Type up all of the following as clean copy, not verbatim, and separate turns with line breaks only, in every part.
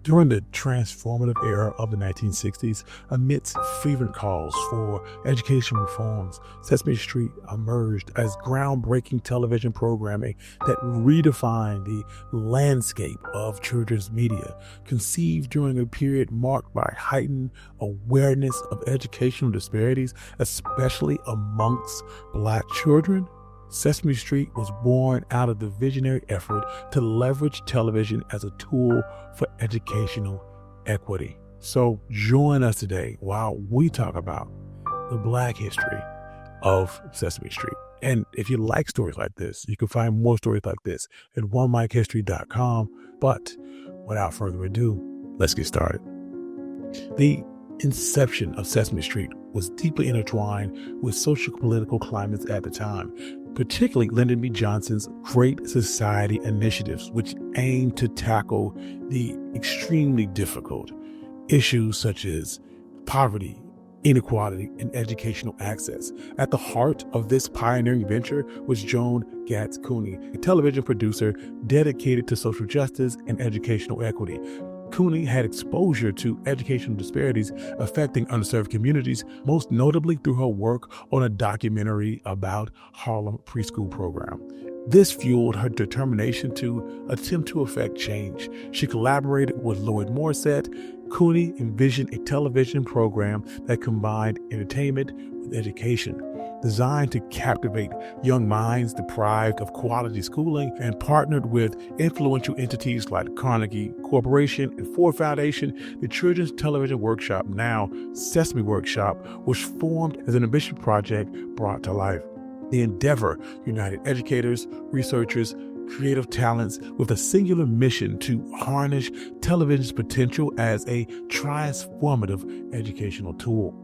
During the transformative era of the 1960s, amidst fervent calls for education reforms, Sesame Street emerged as groundbreaking television programming that redefined the landscape of children's media. Conceived during a period marked by heightened awareness of educational disparities, especially amongst Black children, Sesame Street was born out of the visionary effort to leverage television as a tool for educational equity. So join us today while we talk about the Black history of Sesame Street. And if you like stories like this, you can find more stories like this at onemichistory.com. But without further ado, let's get started. The inception of Sesame Street was deeply intertwined with social-political climates at the time, particularly Lyndon B. Johnson's Great Society initiatives, which aimed to tackle the extremely difficult issues such as poverty, inequality, and educational access. At the heart of this pioneering venture was Joan Gatz Cooney, a television producer dedicated to social justice and educational equity. Cooney had exposure to educational disparities affecting underserved communities, most notably through her work on a documentary about Harlem preschool program. This fueled her determination to attempt to affect change. She collaborated with Lloyd Morissette. Cooney envisioned a television program that combined entertainment with education, designed to captivate young minds deprived of quality schooling, and partnered with influential entities like Carnegie Corporation and Ford Foundation. The Children's Television Workshop, now Sesame Workshop, was formed as an ambitious project brought to life. The endeavor united educators, researchers, creative talents with a singular mission to harness television's potential as a transformative educational tool.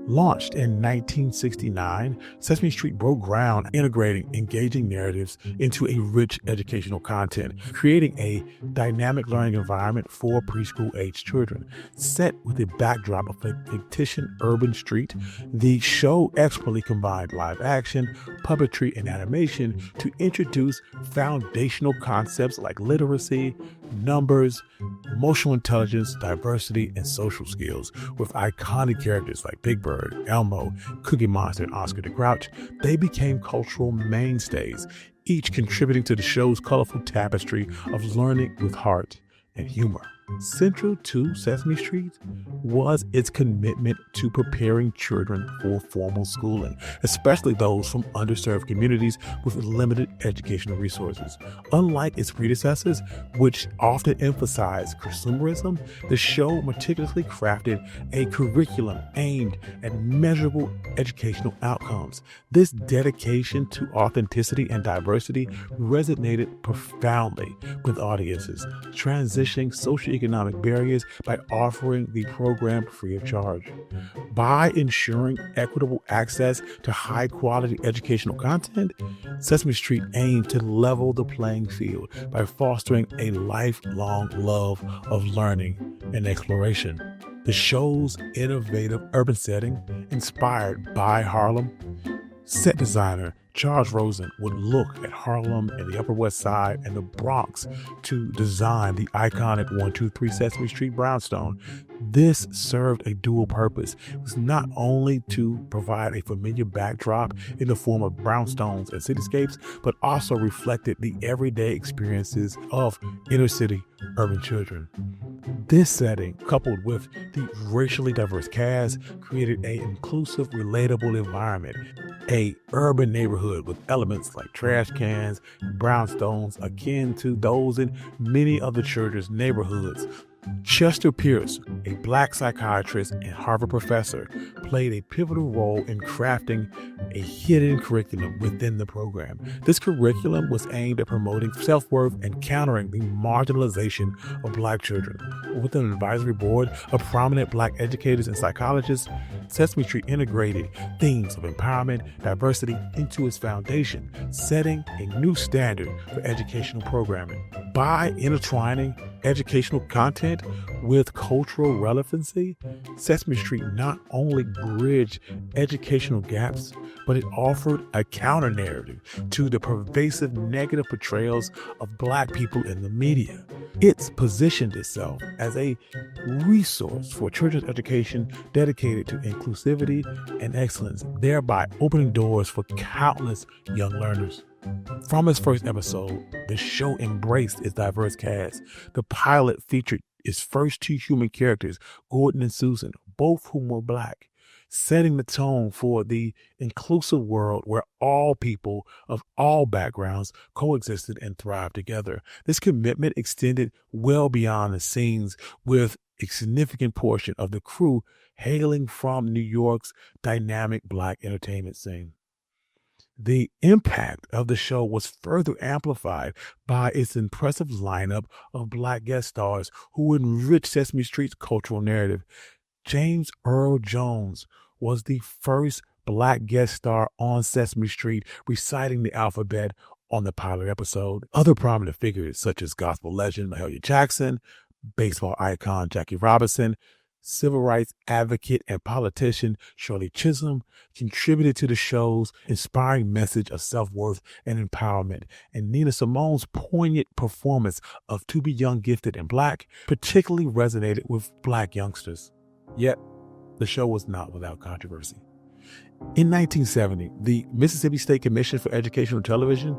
Launched in 1969, Sesame Street broke ground integrating engaging narratives into a rich educational content, creating a dynamic learning environment for preschool-age children. Set with a backdrop of a fictitious urban street, the show expertly combined live action, puppetry, and animation to introduce foundational concepts like literacy, numbers, emotional intelligence, diversity, and social skills. With iconic characters like Big Bird, Elmo, Cookie Monster, and Oscar the Grouch, they became cultural mainstays, each contributing to the show's colorful tapestry of learning with heart and humor. Central to Sesame Street was its commitment to preparing children for formal schooling, especially those from underserved communities with limited educational resources. Unlike its predecessors, which often emphasized consumerism, the show meticulously crafted a curriculum aimed at measurable educational outcomes. This dedication to authenticity and diversity resonated profoundly with audiences, transitioning socioeconomic barriers by offering the program free of charge. By ensuring equitable access to high-quality educational content, Sesame Street aimed to level the playing field by fostering a lifelong love of learning and exploration. The show's innovative urban setting, inspired by Harlem, set designer Charles Rosen would look at Harlem and the Upper West Side and the Bronx to design the iconic 123 Sesame Street brownstone. This served a dual purpose. It was not only to provide a familiar backdrop in the form of brownstones and cityscapes, but also reflected the everyday experiences of inner-city urban children. This setting, coupled with the racially diverse cast, created an inclusive, relatable environment, a urban neighborhood with elements like trash cans and brownstones akin to those in many of the children's neighborhoods. Chester Pierce, a Black psychiatrist and Harvard professor, played a pivotal role in crafting a hidden curriculum within the program. This curriculum was aimed at promoting self-worth and countering the marginalization of Black children. With an advisory board of prominent Black educators and psychologists, Sesame Street integrated themes of empowerment, diversity into its foundation, setting a new standard for educational programming. By intertwining educational content With cultural relevancy, Sesame Street not only bridged educational gaps, but it offered a counter-narrative to the pervasive negative portrayals of Black people in the media. It's positioned itself as a resource for children's education dedicated to inclusivity and excellence, thereby opening doors for countless young learners. From its first episode, the show embraced its diverse cast. The pilot featured its first two human characters, Gordon and Susan, both whom were Black, setting the tone for the inclusive world where all people of all backgrounds coexisted and thrived together. This commitment extended well beyond the scenes, with a significant portion of the crew hailing from New York's dynamic Black entertainment scene. The impact of the show was further amplified by its impressive lineup of Black guest stars who enriched Sesame Street's cultural narrative. James Earl Jones was the first Black guest star on Sesame Street, reciting the alphabet on the pilot episode. Other prominent figures such as gospel legend Mahalia Jackson, baseball icon Jackie Robinson, civil rights advocate and politician Shirley Chisholm contributed to the show's inspiring message of self-worth and empowerment, and Nina Simone's poignant performance of To Be Young, Gifted, and Black particularly resonated with Black youngsters. Yet, the show was not without controversy. In 1970, the Mississippi State Commission for Educational Television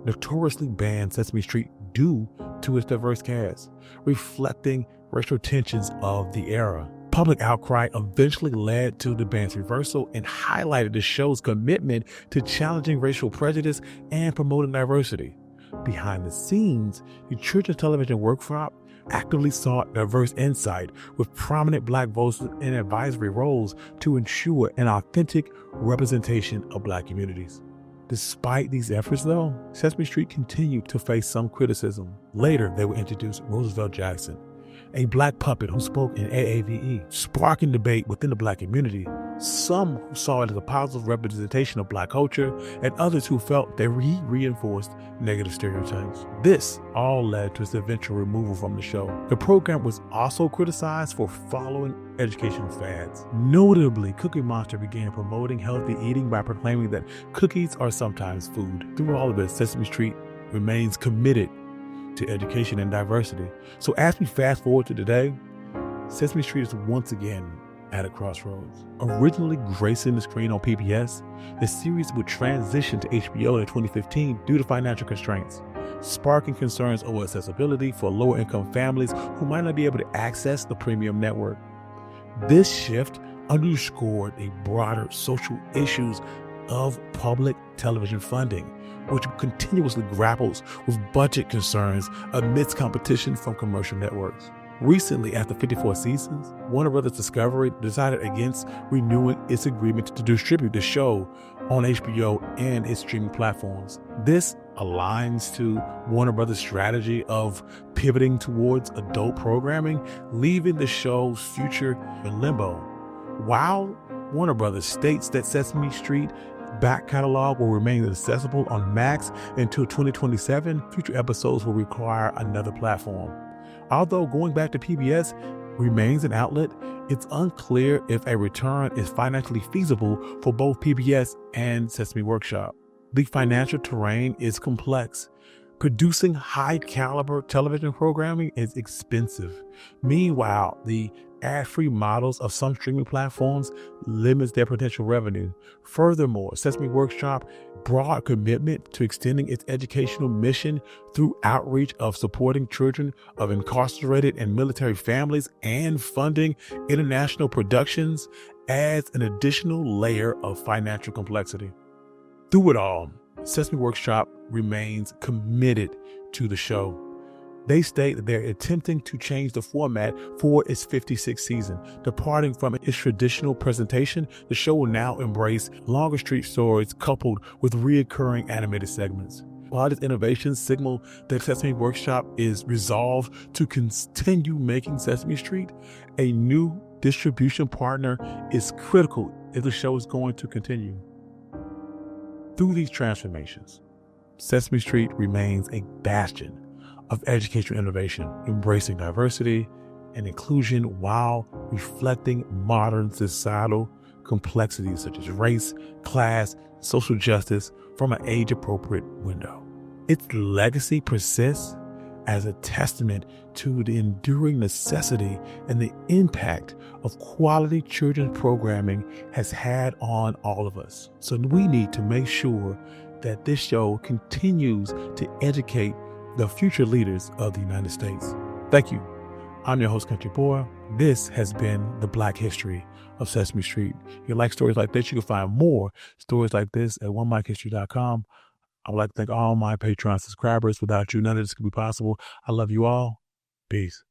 notoriously banned Sesame Street due to its diverse cast, reflecting racial tensions of the era. Public outcry eventually led to the ban's reversal and highlighted the show's commitment to challenging racial prejudice and promoting diversity. Behind the scenes, the Children's Television Workshop actively sought diverse insight with prominent Black voices in advisory roles to ensure an authentic representation of Black communities. Despite these efforts, though, Sesame Street continued to face some criticism. Later, they would introduce Roosevelt Jackson, a Black puppet who spoke in AAVE, sparking debate within the Black community. Some who saw it as a positive representation of Black culture, and others who felt that he reinforced negative stereotypes. This all led to its eventual removal from the show. The program was also criticized for following educational fads. Notably, Cookie Monster began promoting healthy eating by proclaiming that cookies are sometimes food. Through all of this, Sesame Street remains committed to education and diversity. So as we fast forward to today, Sesame Street is once again at a crossroads. Originally gracing the screen on PBS, the series would transition to HBO in 2015 due to financial constraints, sparking concerns over accessibility for lower-income families who might not be able to access the premium network. This shift underscored a broader social issues of public television funding, which continuously grapples with budget concerns amidst competition from commercial networks. Recently, after 54 seasons, Warner Bros. Discovery decided against renewing its agreement to distribute the show on HBO and its streaming platforms. This aligns to Warner Bros.' strategy of pivoting towards adult programming, leaving the show's future in limbo. While Warner Bros. States that Sesame Street back catalog will remain accessible on Max until 2027, future episodes will require another platform. Although going back to PBS remains an outlet, it's unclear if a return is financially feasible for both PBS and Sesame Workshop. The financial terrain is complex. Producing high-caliber television programming is expensive. Meanwhile, the ad-free models of some streaming platforms limits their potential revenue. Furthermore, Sesame Workshop broad commitment to extending its educational mission through outreach of supporting children of incarcerated and military families and funding international productions adds an additional layer of financial complexity. Through it all, Sesame Workshop remains committed to the show. They state that they're attempting to change the format for its 56th season. Departing from its traditional presentation, the show will now embrace longer street stories coupled with reoccurring animated segments. While these innovations signal that Sesame Workshop is resolved to continue making Sesame Street a new distribution partner is critical if the show is going to continue. Through these transformations, Sesame Street remains a bastion of educational innovation, embracing diversity and inclusion while reflecting modern societal complexities such as race, class, social justice from an age-appropriate window. Its legacy persists as a testament to the enduring necessity and the impact of quality children's programming has had on all of us. So we need to make sure that this show continues to educate the future leaders of the United States. Thank you. I'm your host, Country Boy. This has been the Black History of Sesame Street. If you like stories like this, you can find more stories like this at onemichistory.com. I would like to thank all my Patreon subscribers. Without you, none of this could be possible. I love you all. Peace.